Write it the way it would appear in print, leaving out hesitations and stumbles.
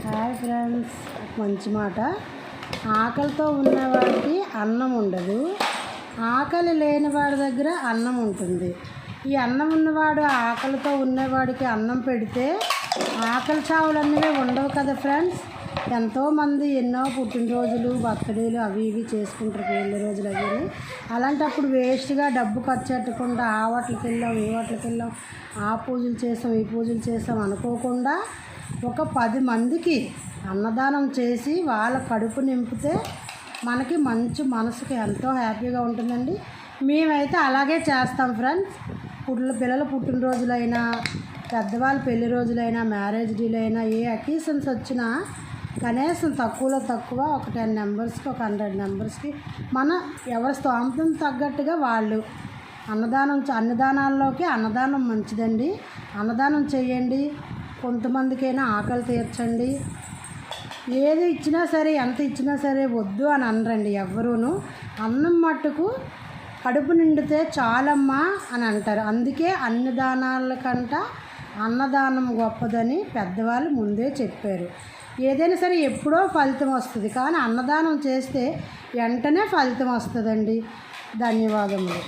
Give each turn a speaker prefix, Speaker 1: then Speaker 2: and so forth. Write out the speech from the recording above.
Speaker 1: Hi friends, మంచి మాట. ఆకలితో ఉన్నవాడికి అన్నం ఉండదు, ఆకలి లేని వాడి దగ్గర అన్నం ఉంటుంది. ఈ అన్నం ఉన్నవాడు ఆకలితో ఉన్నవాడికి అన్నం పెడితే ఆకలి చావులన్నీ ఉండవు కదా ఫ్రెండ్స్. ఎంతోమంది ఎన్నో పుట్టినరోజులు, బర్త్డేలు అవి ఇవి చేసుకుంటారు, పెళ్ళి రోజులు అవి. అలాంటప్పుడు వేస్ట్గా డబ్బు ఖర్చు పెట్టకుండా ఆ హోటల్కి వెళ్ళాం, ఈ హోటల్కి వెళ్ళాం, ఆ పూజలు చేసాం, ఈ పూజలు చేసాం అనుకోకుండా ఒక 10 మందికి అన్నదానం చేసి వాళ్ళ కడుపు నింపితే మనకి మంచి మనసుకి ఎంతో హ్యాపీగా ఉంటుందండి. మేమైతే అలాగే చేస్తాం ఫ్రెండ్స్. పిల్లల పుట్టినరోజులైనా, పెద్దవాళ్ళ పెళ్లి రోజులైనా, మ్యారేజ్ డేలు అయినా, ఏ అకేషన్స్ వచ్చినా కనీసం తక్కువలో తక్కువ ఒక 10 మెంబర్స్కి, ఒక 100 మెంబర్స్కి మన ఎవరి స్తోమతం తగ్గట్టుగా వాళ్ళు అన్నదానాల్లోకి అన్నదానం మంచిదండి. అన్నదానం చేయండి, కొంతమందికైనా ఆకలి తీర్చండి. ఏది ఇచ్చినా సరే, ఎంత ఇచ్చినా సరే వద్దు అని అనరండి ఎవ్వరూను. అన్నం మట్టుకు కడుపు నిండితే చాలమ్మా అని అంటారు. అందుకే అన్ని దానాల కంట అన్నదానం గొప్పదని పెద్దవాళ్ళు ముందే చెప్పారు. ఏదైనా సరే ఎప్పుడో ఫలితం వస్తుంది, కానీ అన్నదానం చేస్తే వెంటనే ఫలితం వస్తుందండి. ధన్యవాదములు.